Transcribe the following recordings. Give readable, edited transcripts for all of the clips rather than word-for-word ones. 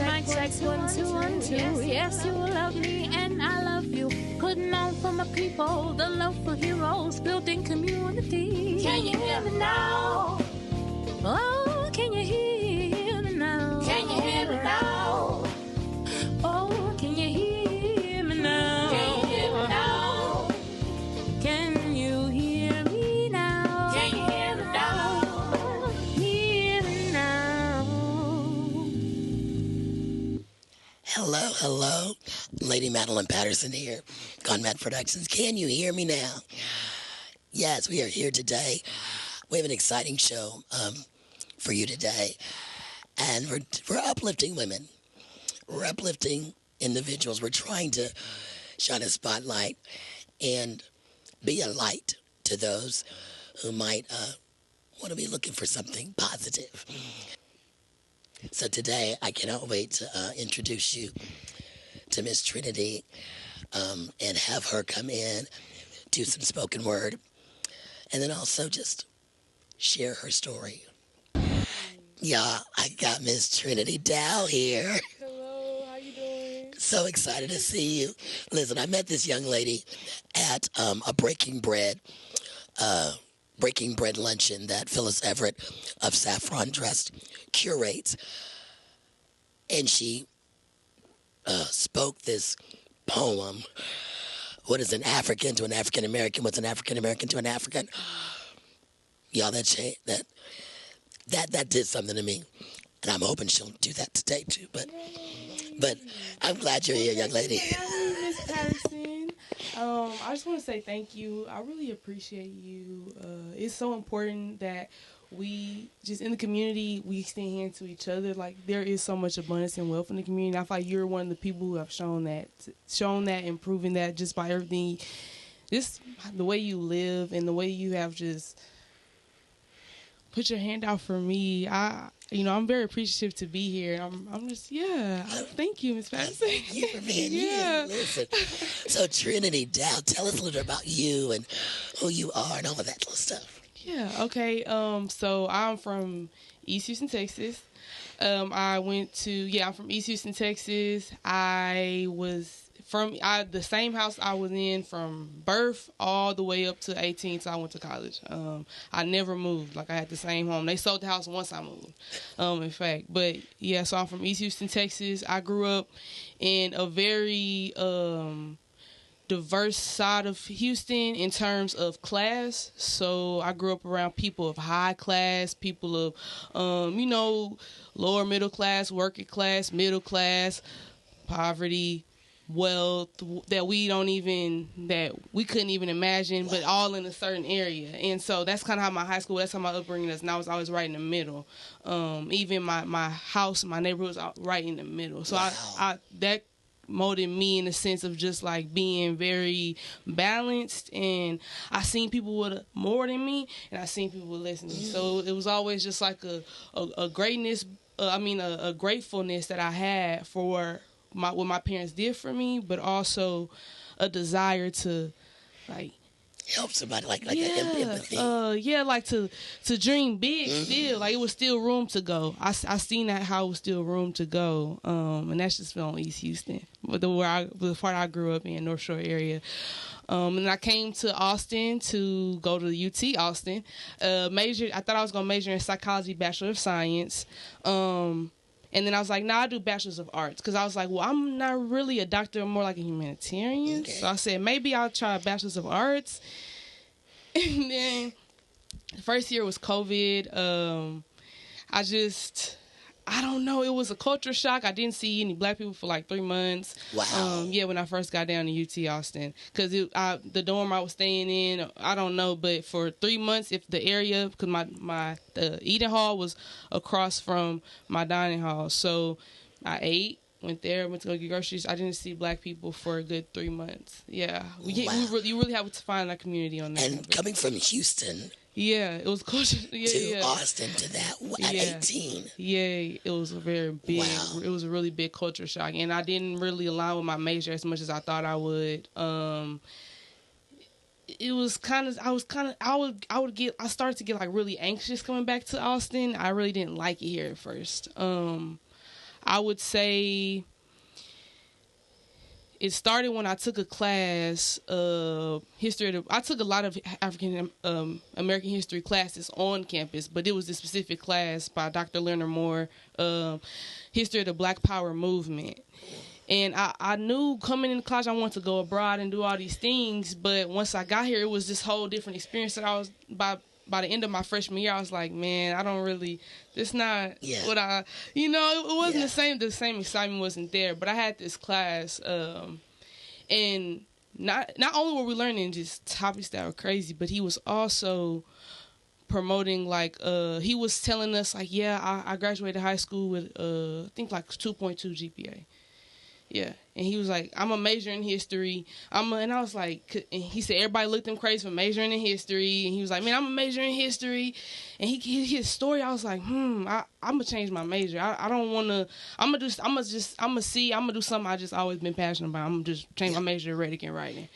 Mic check 1 2 1 2. Yes, you love me and I love you. Putting on for my people, the love for heroes, building community. Can you hear me now? Oh, can you hear me now? Can you hear me now? Oh, can you hear me now? Can you hear me now? Can you hear me now? Can you hear me now? Hear me now. Hello. Lady Madelyn Patterson here, GoneMad Productions. Can you hear me now? Yes, we are here today. We have an exciting show for you today. And we're uplifting women. We're uplifting individuals. We're trying to shine a spotlight and be a light to those who might want to be looking for something positive. So today, I cannot wait to introduce you to Miss Trinitee and have her come in, do some spoken word, and then also just share her story. Yeah, I got Miss Trinitee Dow here. Hello, how you doing? So excited to see you. Listen, I met this young lady at a Breaking Bread luncheon that Phyllis Everett of Saffron Dressed curates. And she spoke this poem. What is an African to an African American? What's an African American to an African? Y'all, that did something to me. And I'm hoping she'll do that today too. But I'm glad you're here, young lady. Miss Patterson. I just want to say thank you. I really appreciate you. It's so important that we just in the community, we extend hands to each other. Like, there is so much abundance and wealth in the community. I feel like you're one of the people who have shown that and proven that just by everything, just the way you live and the way you have just put your hand out for me. I'm very appreciative to be here. I'm just, thank you, Miss Patterson. Thank you for being here. Listen, so Trinitee Dow, tell us a little bit about you and who you are and all of that little stuff. Yeah, okay. So I'm from East Houston, Texas. I'm from East Houston, Texas. I was from the same house I was in from birth all the way up to 18, so I went to college. I never moved. Like, I had the same home. They sold the house once I moved, in fact. But, yeah, so I'm from East Houston, Texas. I grew up in a very diverse side of Houston in terms of class. So I grew up around people of high class, people of, lower middle class, working class, middle class, poverty, wealth that we couldn't even imagine, but all in a certain area. And so that's kind of how that's how my upbringing is. And I was always right in the middle. Even my house, my neighborhood was right in the middle. So wow. that molded me in the sense of just like being very balanced, and I seen people with more than me, and I seen people with less than me. So it was always just like a greatness. A gratefulness that I had for what my parents did for me, but also a desire to like help somebody, like empathy. To dream big. Still, like, it was still room to go. I seen that how it was still room to go, and that's just on East Houston, but the part I grew up in, North Shore area. And I came to Austin to go to the UT Austin. I thought I was gonna major in psychology, Bachelor of Science. And then I was like, I do Bachelor's of Arts. Because I was like, well, I'm not really a doctor. I'm more like a humanitarian. Okay. So I said, maybe I'll try a Bachelor's of Arts. And then the first year was COVID. I don't know. It was a culture shock. I didn't see any black people for like 3 months. Wow. When I first got down to UT Austin. Because the dorm I was staying in, I don't know, but for 3 months, if the area, because the eating hall was across from my dining hall. So I ate, went there, went to go get groceries. I didn't see black people for a good 3 months. Yeah. Wow. You really have to find a community on that. And coming from Houston... Yeah, it was culture. To Austin, to that at 18. Yeah, it was a very big. Wow. It was a really big culture shock, and I didn't really align with my major as much as I thought I would. It was I started to get like really anxious coming back to Austin. I really didn't like it here at first. I would say it started when I took a class of history. I took a lot of African American history classes on campus, but it was a specific class by Dr. Leonard Moore, history of the Black Power movement. And I knew coming into college I wanted to go abroad and do all these things, but once I got here, it was this whole different experience that I was by the end of my freshman year, I was like, man, I don't really, it's not what I, it wasn't the same excitement wasn't there, but I had this class, and not only were we learning just topics that were crazy, but he was also promoting, like, he was telling us, like, I graduated high school with, I think, like, 2.2 GPA. Yeah, and he was like, I'm a major in history. And I was like, and he said everybody looked him crazy for majoring in history. And he was like, man, I'm a major in history. And his story, I was like, I'm gonna change my major. I don't wanna. I'm gonna do something I just always been passionate about. I'm gonna just change my major to rhetoric and writing.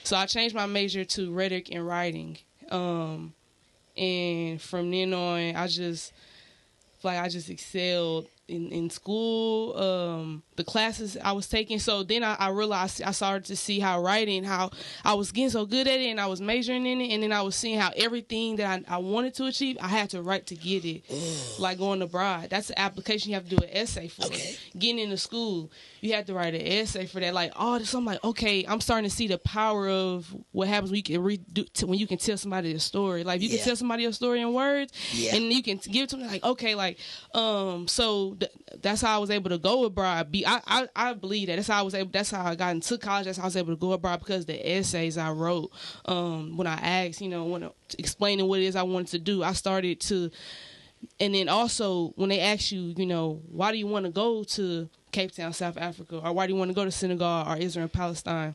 So I changed my major to rhetoric and writing. And from then on, I just excelled in school, the classes I was taking. So then I realized, I started to see how writing, how I was getting so good at it, and I was majoring in it, and then I was seeing how everything that I wanted to achieve, I had to write to get it. Like going abroad, that's the application you have to do an essay for. Getting into school, you have to write an essay for that. Like all this, I'm like, okay, I'm starting to see the power of what happens when you can tell somebody a story. Like you can tell somebody a story in words, and you can give it to them. Like okay, like so that's how I was able to go abroad. I believe that. That's how I got into college. That's how I was able to go abroad, because the essays I wrote, when I asked, when explaining what it is I wanted to do, I started to, and then also when they ask you, why do you want to go to Cape Town, South Africa, or why do you want to go to Senegal or Israel and Palestine?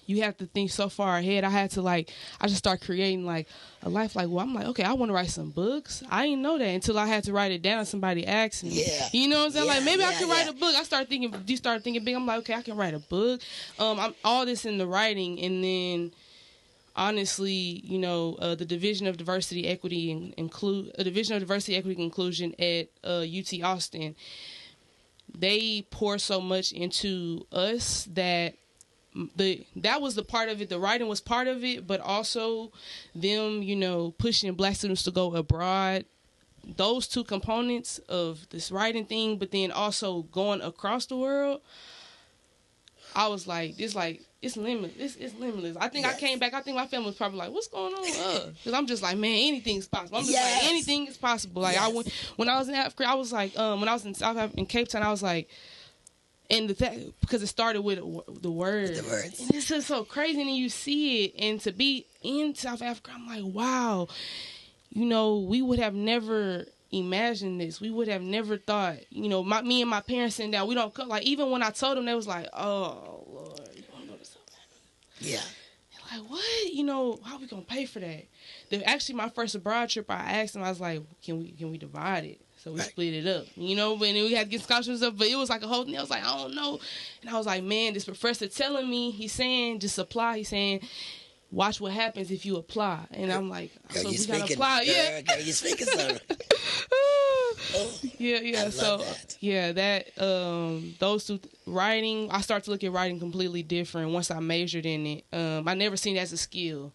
You have to think so far ahead. I just start creating like a life. Like, well, I'm like, okay, I want to write some books. I didn't know that until I had to write it down. Somebody asked me. Yeah. You know what I'm saying? Like maybe I can write a book. You start thinking big. I'm like, okay, I can write a book. I'm all this in the writing, and then honestly, the Division of Diversity, Equity, and Inclusion at UT Austin, they pour so much into us that that was the part of it. The writing was part of it, but also them, pushing Black students to go abroad. Those two components of this writing thing, but then also going across the world. I was like, it's limitless. It's limitless. I think I came back. I think my family was probably like, what's going on with us? Because I'm just like, man, anything's possible. I'm just like, anything is possible. Like when I was in Africa, I was like, when I was in South Africa, in Cape Town, I was like, and because it started with the words. The words. And it's just so crazy, and then you see it, and to be in South Africa, I'm like, wow, we would have never imagined this. We would have never thought, me and my parents sitting down, we don't come, like, even when I told them, they was like, oh, Lord, you want to go to South Africa? Yeah. They're like, what? How are we going to pay for that? Actually, my first abroad trip, I asked them, I was like, can we divide it? So we split it up, and then we had to get scholarships up, but it was like a whole thing. I was like, I don't know. And I was like, man, this professor telling me, he's saying, just apply. He's saying, watch what happens if you apply. And I'm like, girl, so we gotta apply. Girl, you speaking something. Yeah. So, those two, writing, I start to look at writing completely different once I majored in it. I never seen it as a skill,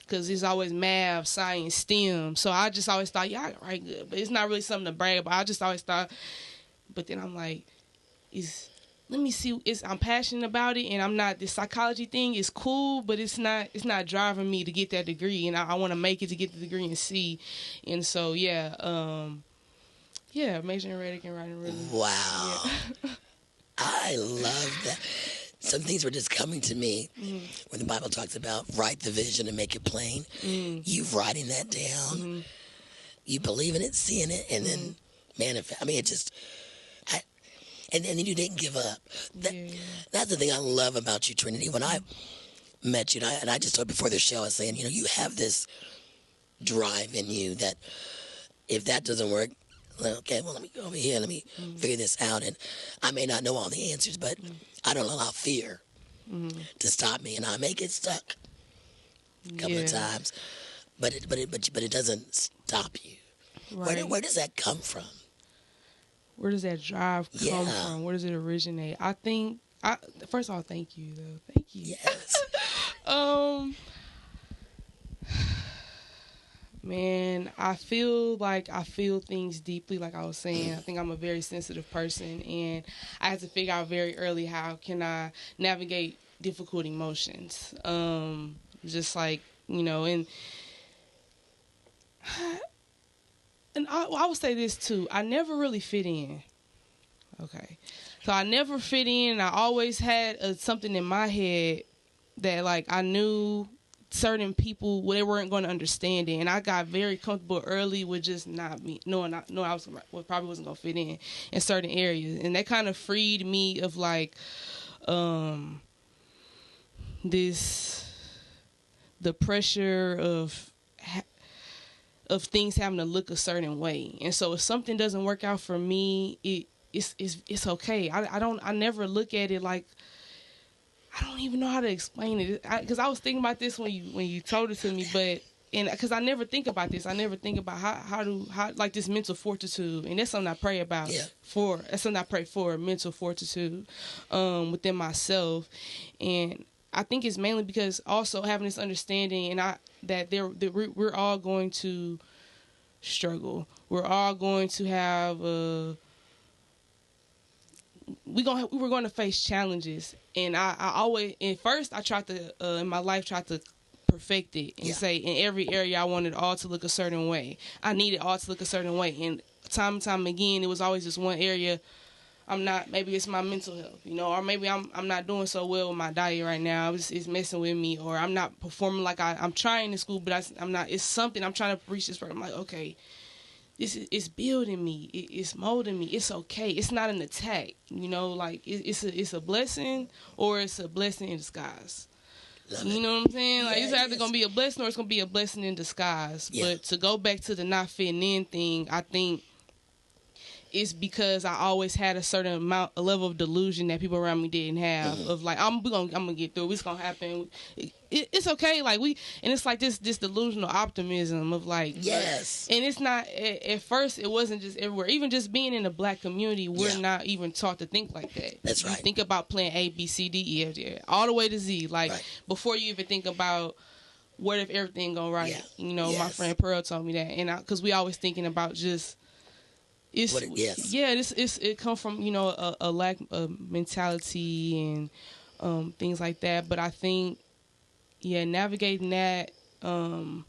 because it's always math, science, STEM. So I just always thought, I can write good, but it's not really something to brag about. I just always thought, but then I'm like, let me see, I'm passionate about it, and I'm not, this psychology thing is cool, but it's not driving me to get that degree, and I want to make it to get the degree and see. And so, majoring in rhetoric and writing really. Wow. Yeah. I love that. Some things were just coming to me when the Bible talks about write the vision and make it plain. You writing that down, you believe in it, seeing it, and then manifest. I mean, it just, and then you didn't give up. That's the thing I love about you, Trinitee. When I met you, and I just told before the show, I was saying, you have this drive in you that if that doesn't work, okay, well, let me go over here, let me figure this out. And I may not know all the answers, but I don't allow fear to stop me, and I may get stuck a couple of times, but it doesn't stop you. Right. Where does that come from? where does that drive come from? Where does it originate? I think, first of all, thank you, though. Thank you. Yes. Man, I feel things deeply, like I was saying. I think I'm a very sensitive person, and I had to figure out very early how can I navigate difficult emotions. Just like, you know, and I would say this too. I never really fit in. Okay. So I never fit in. I always had something in my head that, like, I knew certain people, they weren't going to understand it. And I got very comfortable early with just not me, knowing I probably wasn't going to fit in certain areas. And that kind of freed me of, like, the pressure of things having to look a certain way. And so if something doesn't work out for me, it's okay. I never look at it like, I don't even know how to explain it, because I was thinking about this when you told it to me, because I never think about this. I never think about how like this mental fortitude, and that's something I pray about. Yeah. That's something I pray for, mental fortitude within myself. And I think it's mainly because also having this understanding, and that we're all going to struggle. We're all going to have we're going to face challenges. And I always, at first, I tried to in my life tried to perfect it and say in every area I wanted all to look a certain way. I needed all to look a certain way, and time and time again, it was always this one area. I'm not. Maybe it's my mental health, you know, or maybe I'm not doing so well with my diet right now. It's messing with me, or I'm not performing like I'm trying in school, but I'm not. It's something I'm trying to reach this point. I'm like, okay, it's building me. It's molding me. It's okay. It's not an attack, you know. Like it's a blessing, or it's a blessing in disguise. You know what I'm saying? Like, it's either going to be a blessing or it's going to be a blessing in disguise. Yeah. But to go back to the not fitting in thing, I think it's because I always had a level of delusion that people around me didn't have. Of like, I'm gonna get through. It's gonna happen. It's okay. Like and it's like this delusional optimism of like, yes. And it's not. At first, it wasn't just everywhere. Even just being in the Black community, we're not even taught to think like that. That's right. You think about playing A, B, C, D, E, F, G, all the way to Z. Like before you even think about what if everything go right. Yeah. You know, my friend Pearl told me that, and because we always thinking about just. It comes from, you know, a lack of mentality and things like that. But I think, navigating that, and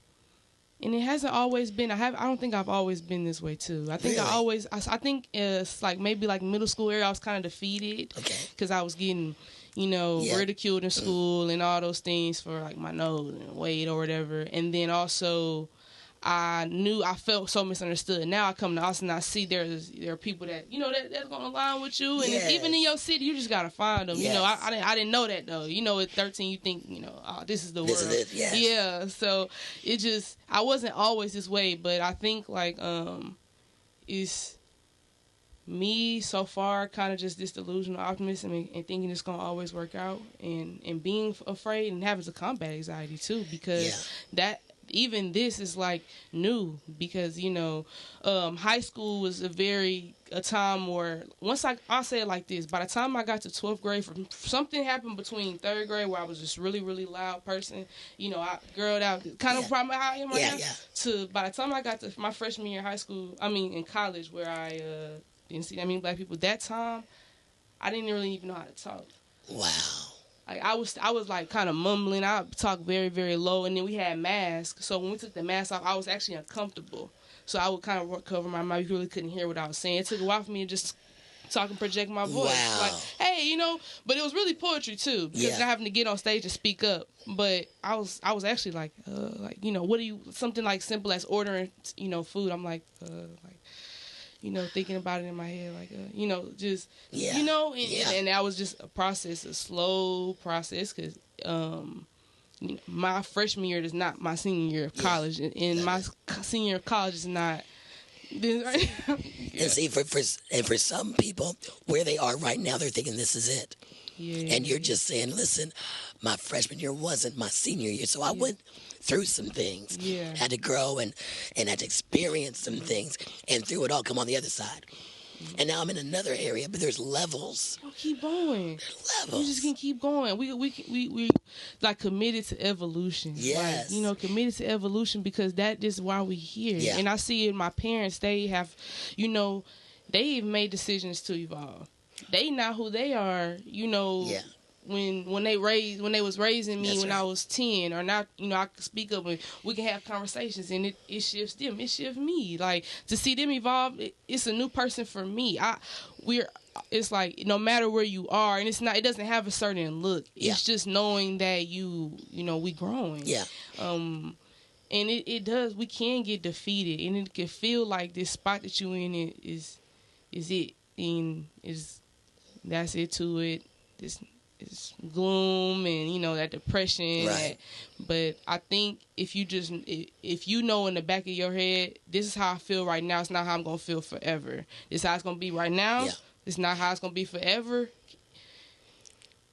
it hasn't always been. I don't think I've always been this way too. I think really? I think it's like maybe like middle school area. I was kind of defeated because I was getting, you know, ridiculed in school and all those things for like my nose and weight or whatever. And then also, I felt so misunderstood. Now I come to Austin, I see there are people that, you know, that's going to align with you. And even in your city, you just got to find them. Yes. You know, I didn't know that, though. You know, at 13, you think, you know, oh, this is the world. Is it. Yes. Yeah, so I wasn't always this way, but I think, like, it's me so far kind of just this delusional optimism and thinking it's going to always work out and being afraid and having to combat anxiety, too, because even this is like new because, you know, high school was a time where once I'll say it like this, by the time I got to 12th grade, something happened between 3rd grade where I was just really, really loud person. You know, I girled out, kind of probably how I am right now. To by the time I got to my freshman year in college where I didn't see that many Black people, that time I didn't really even know how to talk. Wow. Like I was like kind of mumbling. I would talk very, very low, and then we had masks. So when we took the mask off, I was actually uncomfortable. So I would kind of cover my mouth. You really couldn't hear what I was saying. It took a while for me to just talk and project my voice. Wow. Like, hey, you know. But it was really poetry too, because not having to get on stage and speak up. But I was actually like, you know, something like simple as ordering, you know, food. I'm like, you know, thinking about it in my head, like, you know, just, you know, and that was just a slow process, because you know, my freshman year is not my senior year of college, and my senior year of college is not. And see, for some people, where they are right now, they're thinking this is it. Yeah. And you're just saying, listen, my freshman year wasn't my senior year, so I went through some things. Yeah. Had to grow and had to experience some things, and through it all, come on the other side. And now I'm in another area, but there's levels. Keep going. There's levels. You just can keep going. We like committed to evolution. Yes. Like, committed to evolution because that is why we here. Yeah. And I see in my parents, they have, they even made decisions to evolve. They not who they are, Yeah. When they was raising me. That's when right. I was 10 or not, I can speak up and we can have conversations and it shifts them, it shifts me. Like to see them evolve, it's a new person for me. It's like no matter where you are, and it doesn't have a certain look. Yeah. It's just knowing that we growing. Yeah. And it does. We can get defeated, and it can feel like this spot that you in is it, and that's it to it. It's gloom and that depression. Right. But I think if you know in the back of your head, this is how I feel right now. It's not how I'm gonna feel forever. This is how it's gonna be right now. Yeah. It's not how it's gonna be forever.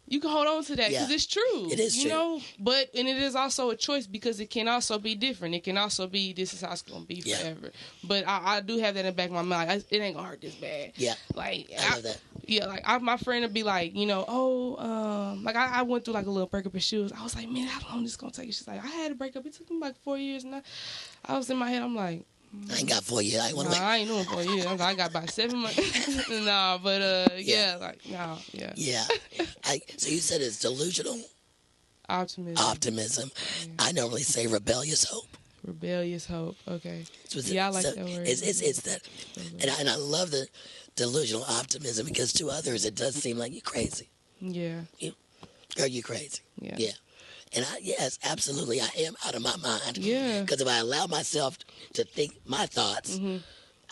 You can hold on to that because it's true. It is true. But it is also a choice because it can also be different. It can also be this is how it's gonna be forever. But I do have that in the back of my mind. Like, it ain't gonna hurt this bad. Yeah. Like I love that. Yeah, like my friend would be like, like I went through like a little breakup and she was, I was like, man, how long this gonna take? She's like, I had a breakup. It took me like 4 years, and I was in my head, I'm like, I ain't got 4 years. I ain't want to I ain't doing 4 years. I got about 7 months. Nah, but yeah. Yeah. So you said it's delusional optimism. Yeah. I normally say rebellious hope. Rebellious hope. Okay. I like that word. It's that, and I love the delusional optimism because to others it does seem like you're crazy. Yeah. Are you crazy? Yeah. Yeah. And yes, absolutely, I am out of my mind. Yeah. Because if I allow myself to think my thoughts,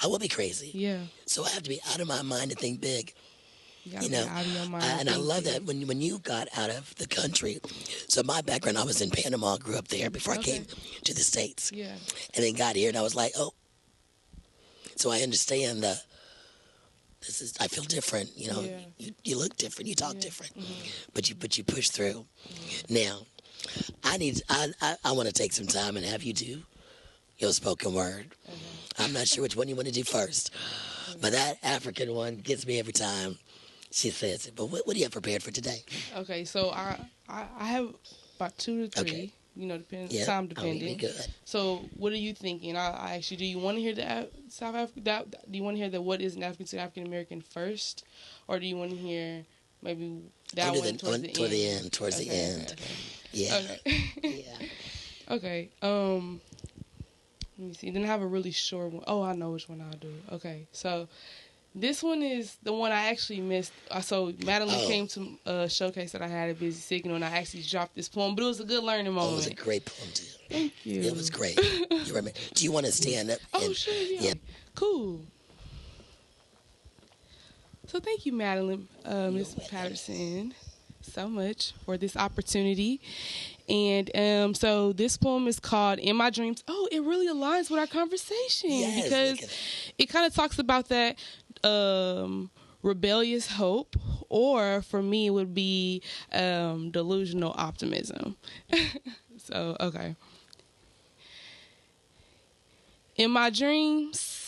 I will be crazy. Yeah. So I have to be out of my mind to think big. Out of your mind. And I love that when you got out of the country. So my background, I was in Panama, grew up there before I came to the States. Yeah. And then got here, and I was like, oh. So I understand I feel different. You look different, you talk different, but you push through. Now, I want to take some time and have you do your spoken word. I'm not sure which one you want to do first, but that African one gets me every time she says it. But what do you have prepared for today? Okay, so I have about 2 to 3. Okay. Time depending. Good. So, what are you thinking? I actually, do you want to hear the South Africa? Do you want to hear the what is an African to African American first, or do you want to hear maybe that one towards the end? Towards the end. Okay. Yeah. Okay. Yeah. Okay. Let me see. Then I have a really short one. Oh, I know which one I'll do. Okay. So this one is the one I actually missed. So Madelyn came to a showcase that I had at Busy Signal, and I actually dropped this poem. But it was a good learning moment. It was a great poem too. Thank you. It was great. Do you want to stand up? Oh, sure. Yeah. Cool. So thank you, Madelyn, Ms. Patterson, so much for this opportunity. And so this poem is called In My Dreams. Oh, it really aligns with our conversation because it kind of talks about that rebellious hope, or for me it would be delusional optimism. So, okay. In my dreams,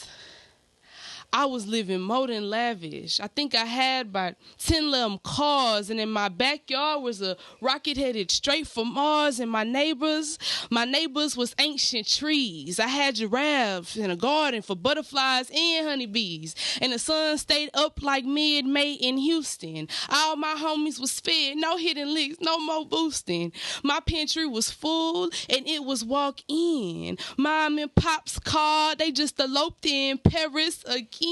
I was living more than lavish. I think I had about 10 of them cars, and in my backyard was a rocket headed straight for Mars, and my neighbors was ancient trees. I had giraffes and a garden for butterflies and honeybees, and the sun stayed up like mid-May in Houston. All my homies was fed, no hidden licks, no more boosting. My pantry was full, and it was walk-in. Mom and Pop's car, they just eloped in Paris again.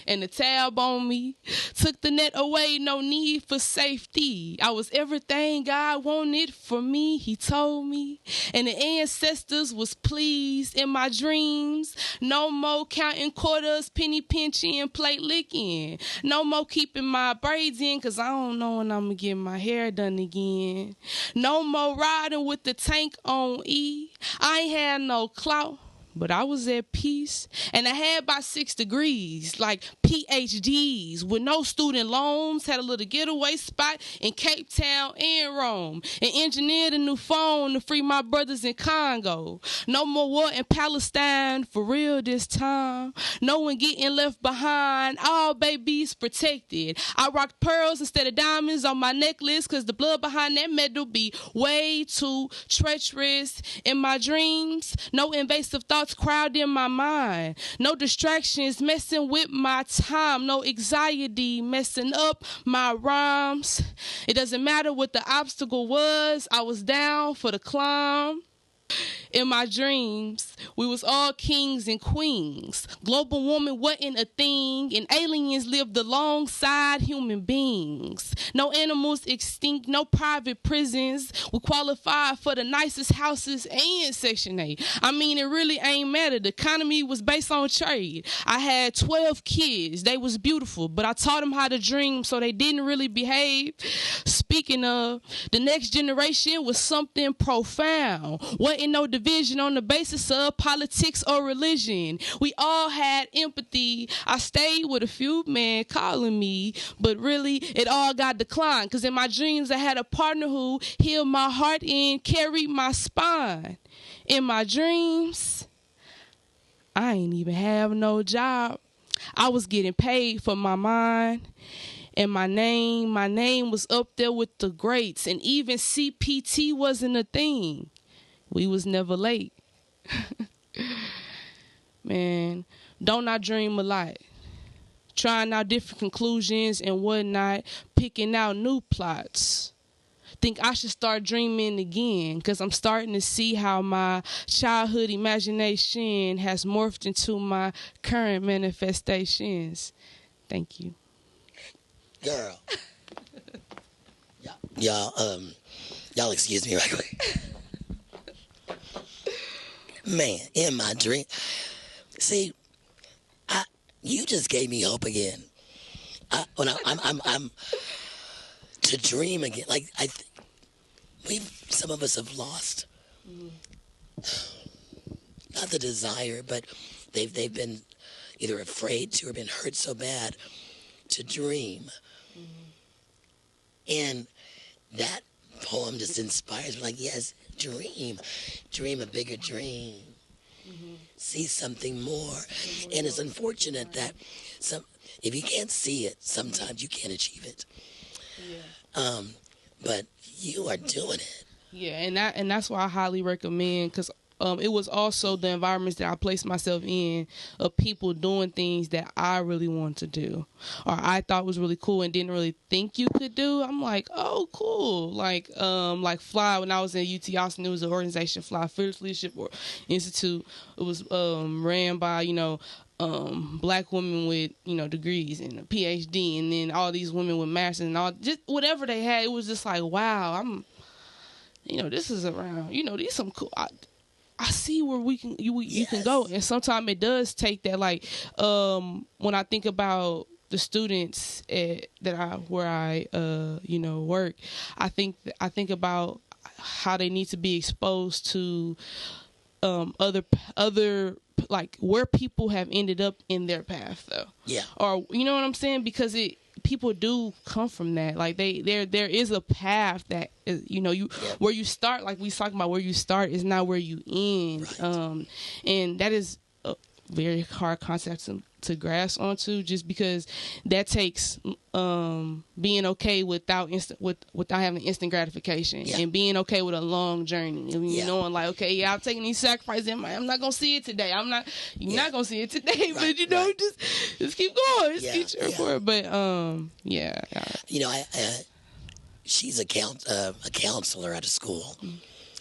And the tab on me took the net away, no need for safety. I was everything God wanted for me, he told me. And the ancestors was pleased in my dreams. No more counting quarters, penny pinching, plate licking. No more keeping my braids in, cause I don't know when I'm gonna get my hair done again. No more riding with the tank on E. I ain't had no clout, but I was at peace. And I had about 6 degrees, like PhDs, with no student loans, had a little getaway spot in Cape Town and Rome, and engineered a new phone to free my brothers in Congo. No more war in Palestine, for real this time. No one getting left behind, all babies protected. I rocked pearls instead of diamonds on my necklace, cause the blood behind that medal be way too treacherous. In my dreams, no invasive thoughts crowding my mind, no distractions messing with my time, no anxiety messing up my rhymes. It doesn't matter what the obstacle was, I was down for the climb. In my dreams, we was all kings and queens. Global warming wasn't a thing, and aliens lived alongside human beings. No animals extinct, no private prisons. We qualified for the nicest houses and Section 8. I mean, it really ain't matter. The economy was based on trade. I had 12 kids. They was beautiful, but I taught them how to dream, so they didn't really behave. Speaking of, the next generation was something profound. Wasn't no division on the basis of politics or religion. We all had empathy. I stayed with a few men calling me, but really it all got declined, because in my dreams I had a partner who healed my heart and carried my spine. In my dreams, I ain't even have no job. I was getting paid for my mind. And my name was up there with the greats, and even CPT wasn't a thing. We was never late. Man, don't I dream a lot? Trying out different conclusions and whatnot, picking out new plots. Think I should start dreaming again, because I'm starting to see how my childhood imagination has morphed into my current manifestations. Thank you. Girl. Y'all excuse me right quick. Man, in my dream. See, you just gave me hope again. I'm to dream again. Like some of us have lost, not the desire, but they've been either afraid to or been hurt so bad to dream. And that poem just inspires me. Like, yes, dream a bigger dream. See something more. And it's unfortunate that if you can't see it, sometimes you can't achieve it. Yeah. But you are doing it. Yeah, and that's why I highly recommend, because it was also the environments that I placed myself in of people doing things that I really wanted to do, or I thought was really cool and didn't really think you could do. I'm like, oh, cool. Like Fly, when I was in UT Austin, it was an organization, Fly Fearless Leadership Institute. It was ran by, black women with, degrees and a PhD, and then all these women with masters and all, just whatever they had. It was just like, wow, this is around, these some cool. I see where you can go, and sometimes it does take that. Like when I think about the students where I work, I think about how they need to be exposed to other like where people have ended up in their path, though. Yeah. Or you know what I'm saying? Because people do come from that. Like there is a path that is, where you start, like we talking about, where you start is not where you end. Right. And that is a very hard concept to grasp onto, just because that takes being okay without having instant gratification, and being okay with a long journey. Knowing like, okay, I'm taking these sacrifices. I'm not gonna see it today. You're not gonna see it today, right, but just keep going. Just keep cheering for it. But she's a counselor at a school,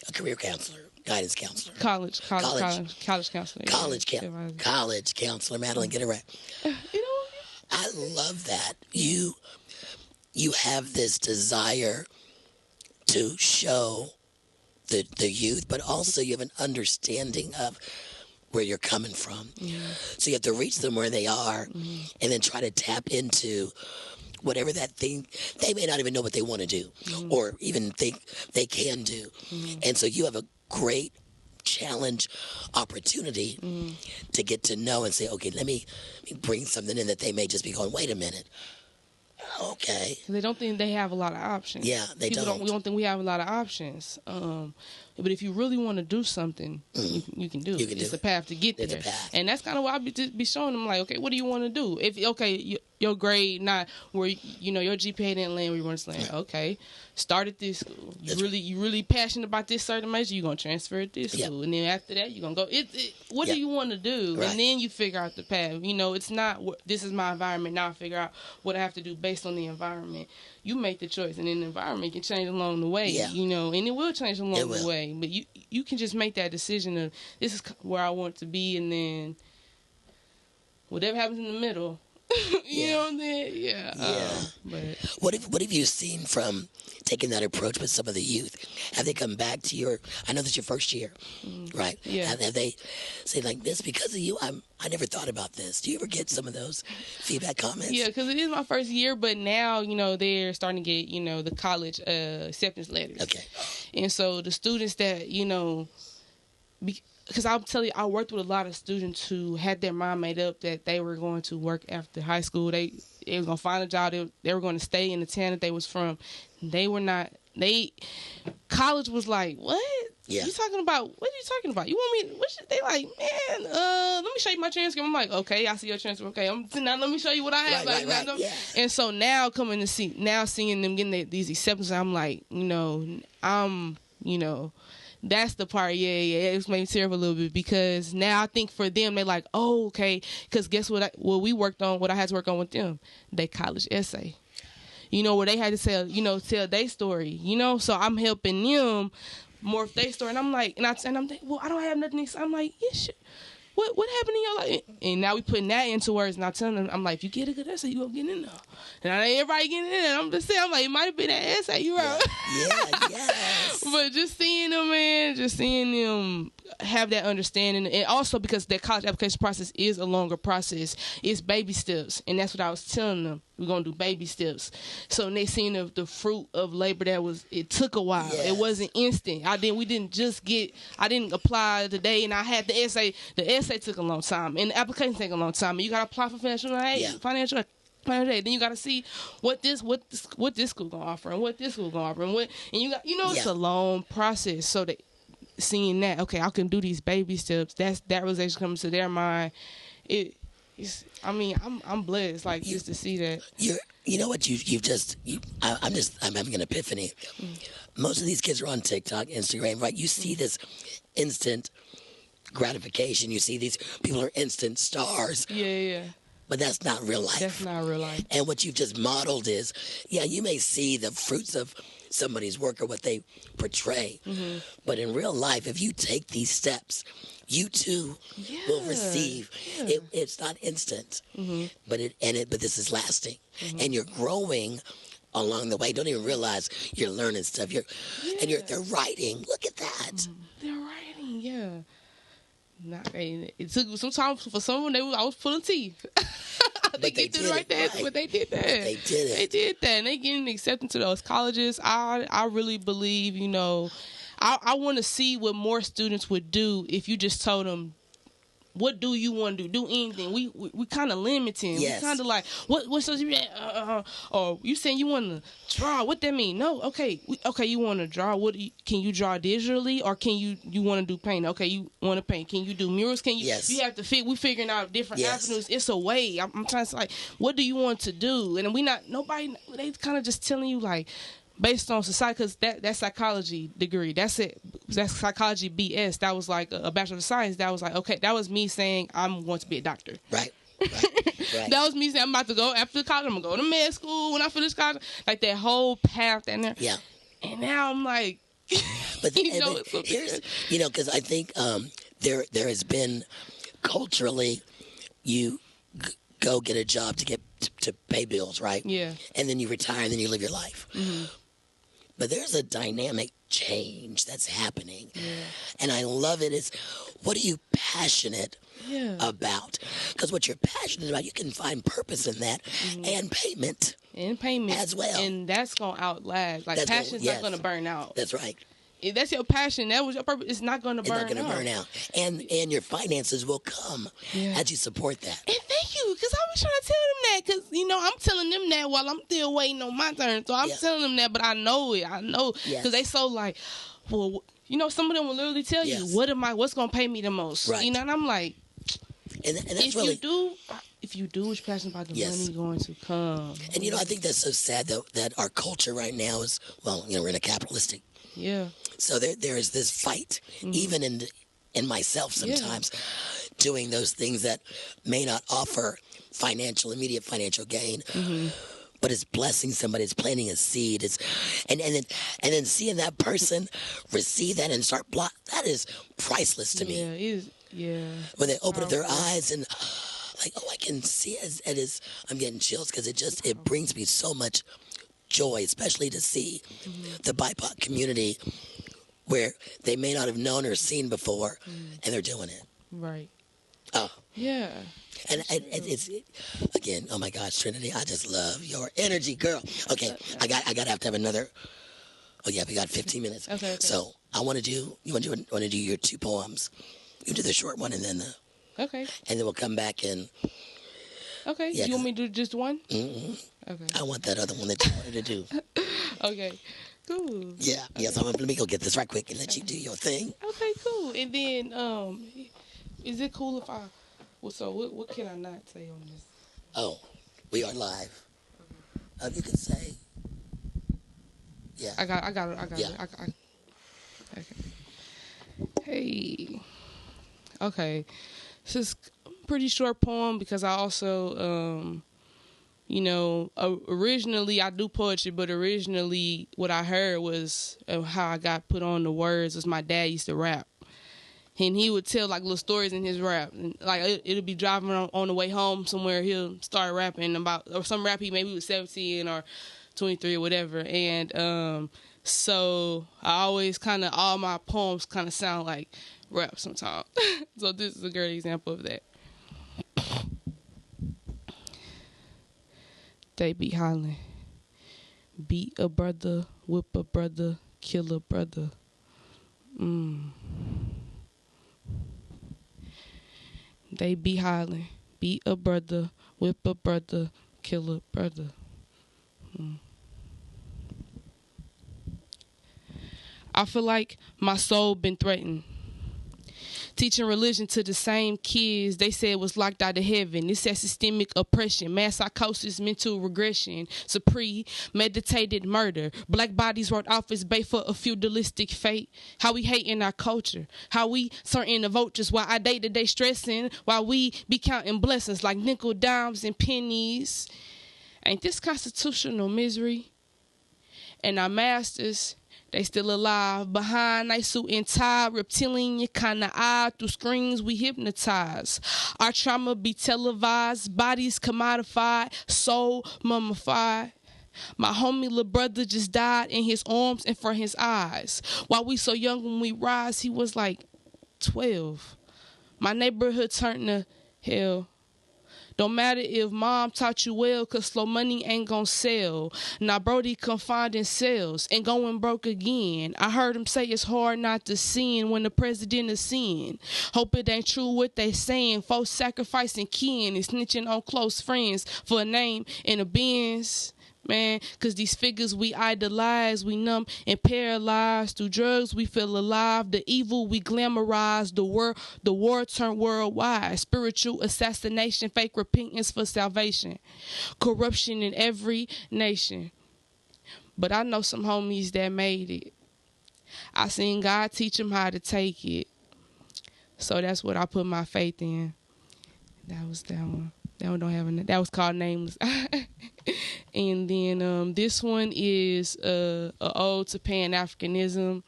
a career counselor. Guidance counselor. College counselor. College counselor. Madelyn, get it right. I love that. You have this desire to show the youth, but also you have an understanding of where you're coming from. So you have to reach them where they are, and then try to tap into whatever that thing, they may not even know what they want to do, or even think they can do. And so you have a great challenge opportunity to get to know and say, okay, let me bring something in that they may just be going, wait a minute. Okay. They don't think they have a lot of options. Yeah, they don't. We don't think we have a lot of options. But if you really want to do something, you can do it. It's a path to get there. And that's kind of what I be showing them, like, okay, what do you want to do? If your grade not where your GPA didn't land where you want to land. Okay, start at this school. You really passionate about this certain major, you're gonna transfer at this school, and then after that you're gonna go. What do you want to do? Right. And then you figure out the path. It's not this is my environment. Now I figure out what I have to do based on the environment. You make the choice, and then the environment can change along the way. And it will change along the way. But you can just make that decision of this is where I want to be, and then whatever happens in the middle. You know what I'm saying? Yeah. But what have you seen from taking that approach with some of the youth? Have they come back to I know this is your first year, right? Yeah. Have they say like this because of you? I never thought about this. Do you ever get some of those feedback comments? Yeah, because it is my first year, but now they're starting to get the college acceptance letters. Okay. And so the students that because I'll tell you, I worked with a lot of students who had their mind made up that they were going to work after high school. They were going to find a job. They were going to stay in the town that they was from. They were not. College was like, what? Yeah. You talking about? What are you talking about? You want me? They like, man. Let me show you my transcript. I'm like, okay, I see your transcript. Okay, now let me show you what I have. Right. Yeah. And so now seeing them getting these acceptances, I'm like, that's the part, it's made me tear up a little bit because now I think for them, they're like, oh, okay, because guess what I had to work on with them? They college essay. Where they had to tell their story, so I'm helping them morph their story. And I'm like, and I'm thinking, well, I don't have nothing to say. I'm like, yeah, shit. What happened in your life? And now we putting that into words, and I'm telling them, I'm like, if you get a good essay, you gonna get in there. And I ain't everybody getting in there. I'm just saying, I'm like, it might have been that essay, you right? Yeah, yes. But just seeing them, have that understanding, and also because their college application process is a longer process, it's baby steps, and that's what I was telling them. We're gonna do baby steps. So when they seen the fruit of labor it took a while. Yes. It wasn't instant. I didn't apply today, and I had the essay. The essay took a long time, and the application take a long time. And you gotta apply for financial aid. Then you gotta see what this school gonna offer and what this school gonna offer and it's a long process. So that seeing that, okay, I can do these baby steps. That realization comes to their mind. I'm blessed, just to see that. You know what I'm having an epiphany. Most of these kids are on TikTok, Instagram, right? You see this instant gratification. You see these people are instant stars. Yeah. But that's not real life. That's not real life. And what you've just modeled is, you may see the fruits of somebody's work or what they portray. Mm-hmm. But in real life, if you take these steps, you too will receive. Yeah. It's not instant, but this is lasting, and you're growing along the way. Don't even realize you're learning stuff. They're writing. Look at that. They're writing. Yeah. It took some time for some of them. I was pulling teeth. They get to right there, but they did that. They did it. They did that, and they getting accepted to those colleges. I really believe, I want to see what more students would do if you just told them, what do you want to do? Do anything. We kind of limiting. Yes. We kind of like, what's so or you saying you want to draw? What that mean? No. Okay. You want to draw? Can you draw digitally, or can you want to do paint? Okay, you want to paint. Can you do murals? Can you? Yes. You have to fit. We figuring out different avenues. It's a way. I'm trying to like, what do you want to do? And nobody. They kind of just telling you like, based on society, because that psychology degree, that's it. That's psychology BS. That was like a Bachelor of Science. That was like, okay, that was me saying I'm going to be a doctor. Right. That was me saying I'm about to go after college. I'm going to go to med school when I finish college. Like that whole path in there. Yeah. And now I'm like, but here's, because I think there has been culturally, you go get a job to pay bills, right? Yeah. And then you retire and then you live your life. Mm-hmm. But there's a dynamic change that's happening. Yeah. And I love it. It's, what are you passionate about? Because what you're passionate about, you can find purpose in that, and payment. And payment. As well. And that's going to outlast. Like, passion's not going to burn out. That's right. if that's your passion, that was your purpose, it's not going to burn out. It's not going to burn out. And your finances will come as you support that. And thank you, because I was trying to tell them that, because, you know, I'm telling them that while I'm still waiting on my turn. So I'm telling them that, but I know it. I know. Because they so like, well, you know, some of them will literally tell you, what's going to pay me the most? Right. You know, and I'm like, and that's if you do what you're passionate about, the money going to come. And, you know, I think that's so sad, though, that our culture right now is, well, you know, we're in a capitalistic. Yeah. So there is this fight, even in myself sometimes, doing those things that may not offer immediate financial gain. But it's blessing somebody. It's planting a seed. And then seeing that person receive that and start that is priceless to me. Yeah, it is. Yeah. When they open up their eyes and like, oh, I can see it as I'm getting chills because it brings me so much joy, especially to see the BIPOC community where they may not have known or seen before, and they're doing it. Right. Oh. Yeah. And it's again, oh my gosh, Trinity, I just love your energy, girl. Okay, I gotta have to have another. Oh yeah, we got 15 minutes. Okay. So I want to do. You want to do your 2 poems? You do the short one and then the. Okay. And then we'll come back and. Okay. Yeah, you want me to do just one? Mm-hmm. Okay. I want that other one that you wanted to do. Okay. Cool. Yeah. Okay. Yeah. So let me go get this right quick and let you do your thing. Okay. Cool. And then, is it cool if I? Well, so what can I not say on this? Oh, we are live. You can say. Yeah. I got Yeah. it. Okay. Hey. Okay. This is a pretty short poem because I also, you know, originally I do poetry, but originally what I heard was how I got put on the words was my dad used to rap. And he would tell like little stories in his rap. And, like it'll be driving on the way home somewhere. He'll start rapping about or some rap he maybe was 17 or 23 or whatever. And so I always kind of all my poems kind of sound like rap sometimes. So this is a great example of that. They be hollering, beat a brother, whip a brother, kill a brother. They be hollering, beat a brother, whip a brother, kill a brother. I feel like my soul been threatened. Teaching religion to the same kids they said was locked out of heaven. It's that systemic oppression, mass psychosis, mental regression, premeditated murder. Black bodies wrote off as bait for a feudalistic fate. How we hate in our culture. How we turn into vultures while our day-to-day stressing. While we be counting blessings like nickel, dimes, and pennies. Ain't this constitutional misery? And our masters, they still alive, behind they suit and tie, reptilian kind of eye, through screens we hypnotize. Our trauma be televised, bodies commodified, soul mummified. My homie little brother just died in his arms and for his eyes. While we so young when we rise, he was like 12. My neighborhood turned to hell. Don't matter if mom taught you well, cause slow money ain't gon' sell. Now Brody confined in cells and going broke again. I heard him say it's hard not to sin when the president is sin. Hope it ain't true what they saying. Folks sacrificing kin and snitching on close friends for a name and a Benz. Man, cause these figures we idolize, we numb and paralyzed. Through drugs we feel alive. The evil we glamorize. The war turned worldwide. Spiritual assassination, fake repentance for salvation. Corruption in every nation. But I know some homies that made it. I seen God teach them how to take it. So that's what I put my faith in. That was that one. That one don't have a name. That was called Nameless. And then this one is a ode to Pan-Africanism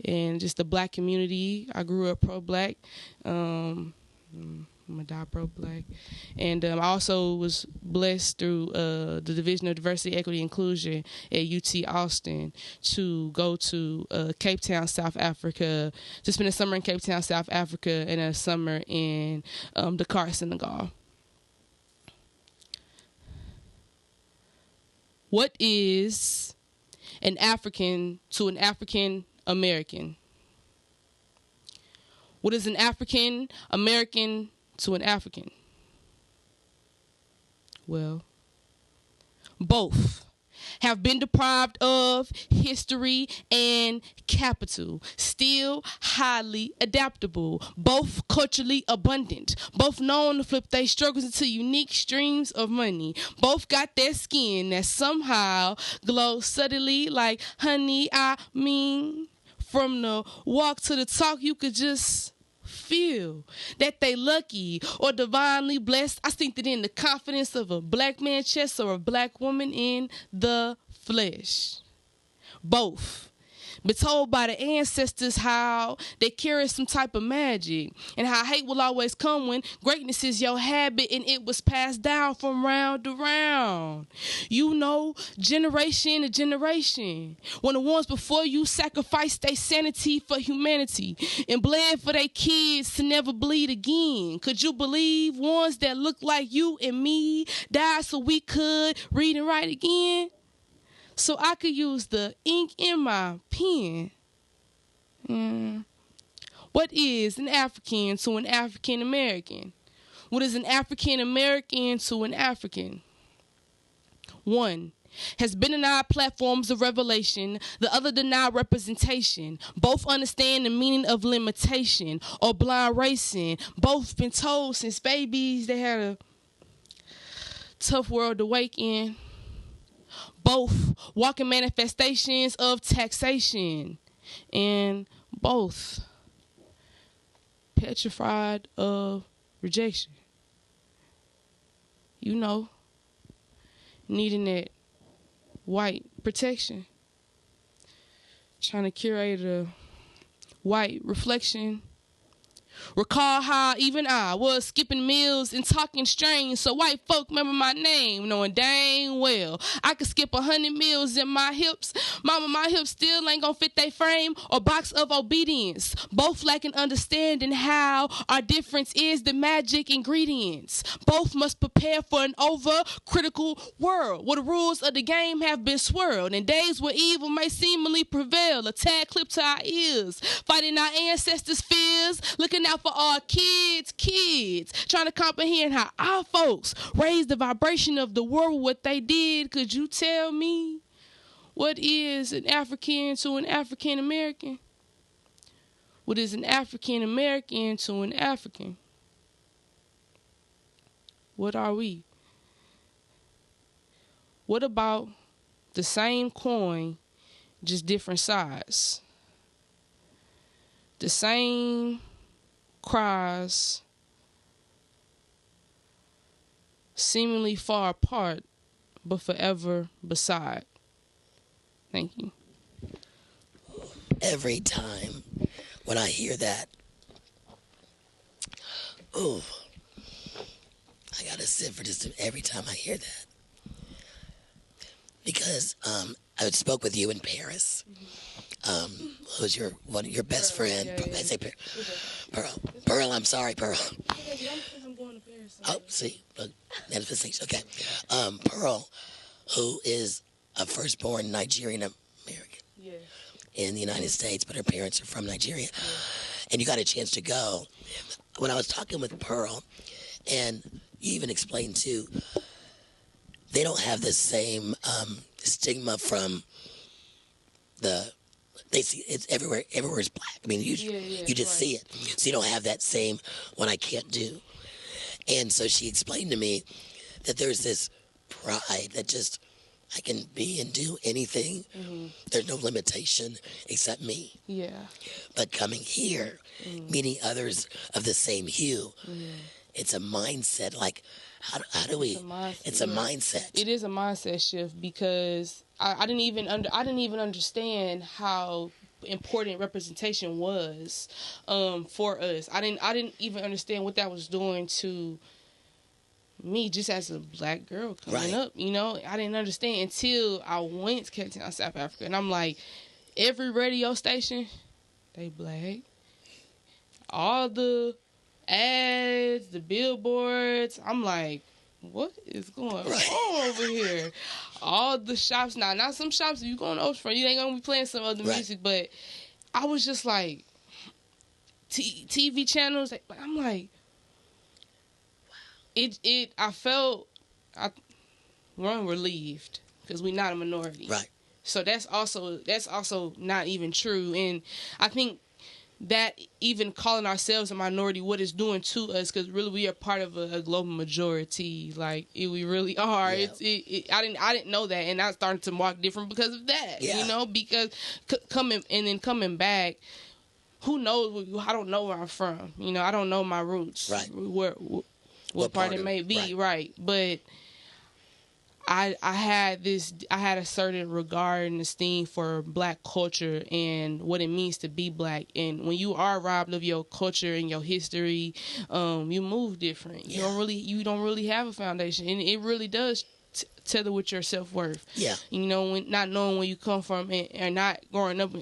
and just the black community. I grew up pro-black. I'm a die pro-black. And I also was blessed through the Division of Diversity, Equity, Inclusion at UT Austin to go to Cape Town, South Africa, to spend a summer in Cape Town, South Africa, and a summer in Dakar, Senegal. What is an African to an African American? What is an African American to an African? Well, both have been deprived of history and capital, still highly adaptable, both culturally abundant, both known to flip their struggles into unique streams of money, both got their skin that somehow glows subtly like honey. I mean, from the walk to the talk, you could just feel that they lucky or divinely blessed. I think that in the confidence of a black man's chest or a black woman in the flesh. Both been told by the ancestors how they carry some type of magic and how hate will always come when greatness is your habit and it was passed down from round to round. You know, generation to generation. When the ones before you sacrificed their sanity for humanity and bled for their kids to never bleed again. Could you believe ones that look like you and me died so we could read and write again? So I could use the ink in my pen. What is an African to an African American? What is an African American to an African? One has been denied platforms of revelation, the other denied representation. Both understand the meaning of limitation or blind racing. Both been told since babies they had a tough world to wake in. Both walking manifestations of taxation, and both petrified of rejection. You know, needing that white protection, trying to curate a white reflection. Recall how even I was skipping meals and talking strange so white folk remember my name, knowing dang well I could skip 100 meals in my hips. Mama, my hips still ain't gonna fit they frame or box of obedience. Both lacking understanding how our difference is the magic ingredients. Both must prepare for an over-critical world where the rules of the game have been swirled and days where evil may seemingly prevail. A tad clip to our ears, fighting our ancestors' fears, looking out for our kids, trying to comprehend how our folks raised the vibration of the world with what they did. Could you tell me what is an African to an African American? What is an African American to an African? What are we? What about the same coin, just different sides? The same cries, seemingly far apart, but forever beside. Thank you. Every time when I hear that, I gotta sit for just every time I hear that. Because I spoke with you in Paris. Who's your best friend? Yeah. I say Pearl. I'm sorry, Pearl. I'm going to Paris. Oh, see, manifestation. Okay, Pearl, who is a firstborn Nigerian American in the United States, but her parents are from Nigeria, and you got a chance to go. When I was talking with Pearl, and you even explained too, they don't have the same stigma from they see it's everywhere. Everywhere is black. I mean, you just see it. So you don't have that same what I can't do. And so she explained to me that there's this pride that just I can be and do anything. Mm-hmm. There's no limitation except me. Yeah. But coming here, meeting others of the same hue, it's a mindset. Like, how do we? It's a mindset. It is a mindset shift because I didn't even understand how important representation was for us. I didn't even understand what that was doing to me just as a black girl coming up. You know, I didn't understand until I went to Cape Town, South Africa, and I'm like, every radio station, they black. All the ads, the billboards, I'm like, what is going on over here? All the shops, not some shops, if you going to Oceanfront, you ain't going to be playing some other music, but I was just like, TV channels. I'm like, I felt we're relieved because we're not a minority, Right. So that's also not even true, and I think that even calling ourselves a minority, what it's doing to us, because really we are part of a global majority. Like we really are. Yeah. I didn't know that, and I started to walk different because of that. Yeah. You know, because coming back. Who knows? I don't know where I'm from. You know, I don't know my roots. Right. What part it may be. Right. But I had a certain regard and esteem for Black culture and what it means to be Black. And when you are robbed of your culture and your history, you move different. Yeah. You don't really have a foundation, and it really does tether with your self-worth. Yeah. You know, not knowing where you come from and not growing up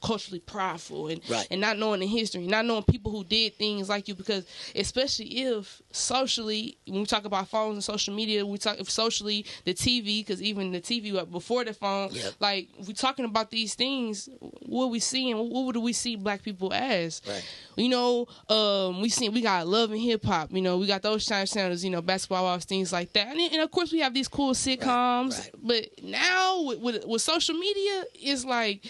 culturally prideful and not knowing the history, not knowing people who did things like you, because especially if socially, when we talk about phones and social media, we talk if socially the TV, because even the TV before the phone, like if we're talking about these things, what we seeing, what do we see Black people as? Right. You know, we got Love and Hip Hop, you know, we got those channels, you know, Basketball Wives, things like that, and of course we have these cool sitcoms, right. But now with social media, it's like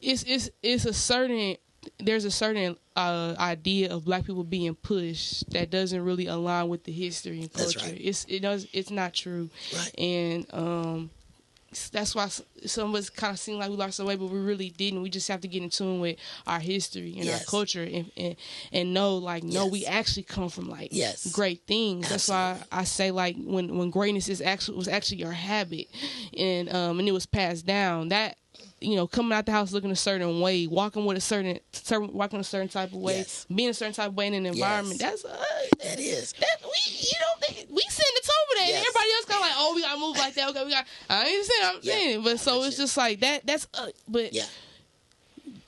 there's a certain idea of Black people being pushed that doesn't really align with the history and culture. That's right. It's not true, right. And that's why some of us kind of seem like we lost our way, but we really didn't. We just have to get in tune with our history and our culture and know, like, no, we actually come from like great things. That's why I say, like, when greatness was actually your habit, and it was passed down, that, you know, coming out the house looking a certain way, walking a certain type of way, being a certain type of way in an environment. That is. We send the tone for that, and everybody else kind of like, oh, we gotta move like that. Okay, I ain't saying I'm saying it, but so it's just like that. That's but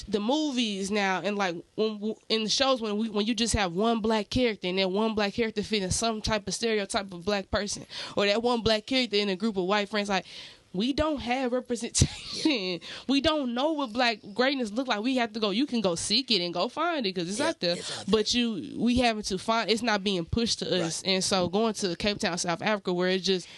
the movies now, and like in the shows when you just have one Black character, and that one Black character fitting some type of stereotype of Black person, or that one Black character in a group of white friends, like, we don't have representation. We don't know what Black greatness look like. We have to go. You can go seek it and go find it because it's out there. But we having to find. It's not being pushed to us. And so going to Cape Town, South Africa, where it just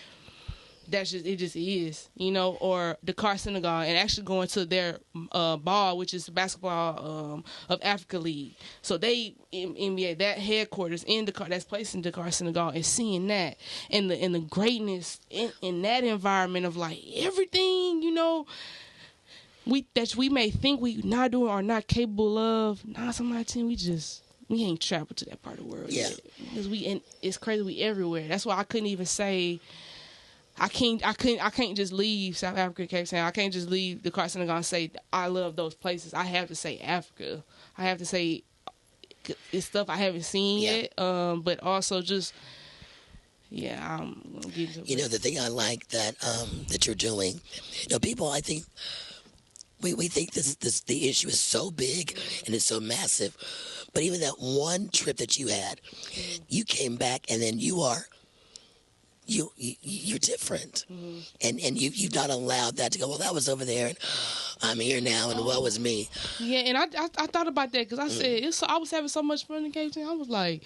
is, you know, or Dakar, Senegal, and actually going to their ball, which is the Basketball of Africa League. So they NBA, that headquarters in Dakar, that's placed in Dakar, Senegal, and seeing that and the greatness in that environment of like everything, you know, we may think we not doing or not capable of. Nah, somebody we ain't traveled to that part of the world yet. Because it's crazy, we everywhere. That's why I couldn't even say. I can't just leave South Africa, Cape Town. I can't just leave the Senegal and say I love those places. I have to say Africa. I have to say it's stuff I haven't seen yet. But also just I'm gonna get into it. You know, the thing I like that you're doing. You know, people, I think we think the issue is so big and it's so massive, but even that one trip that you had, you came back and then you're different, and you've not allowed that to go. Well, that was over there, and I'm here now, and what was me? Yeah, and I thought about that because I said I was having so much fun in Cape Town. I was like,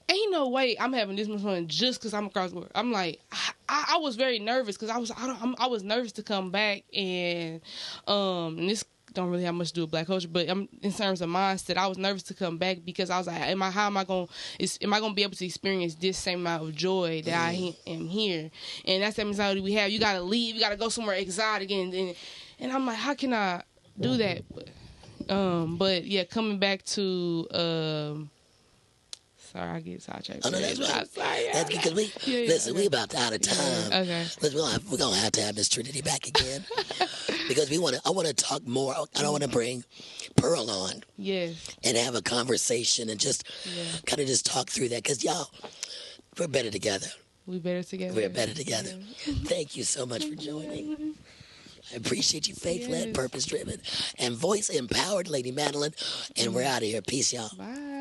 ain't no way I'm having this much fun just because I'm across the world. I'm like, I was very nervous because I was nervous to come back, and this don't really have much to do with Black culture, but in terms of mindset, I was nervous to come back because I was like, am I going to be able to experience this same amount of joy that I am here? And that's the mentality we have. You got to leave, you got to go somewhere exotic, and I'm like, how can I do that? But yeah, coming back to sorry, I get sidetracked. Oh, no, that's right. Sorry, that's because we about out of time. Okay. Listen, we're gonna have to have Miss Trinitee back again because I want to talk more. I don't want to bring Pearl on. Yes. And have a conversation and just kind of just talk through that because y'all, we're better together. We're better together. We're better together. Thank you so much for joining. I appreciate you, faith-led, purpose-driven, and voice-empowered Lady Madelyn. And we're out of here. Peace, y'all. Bye.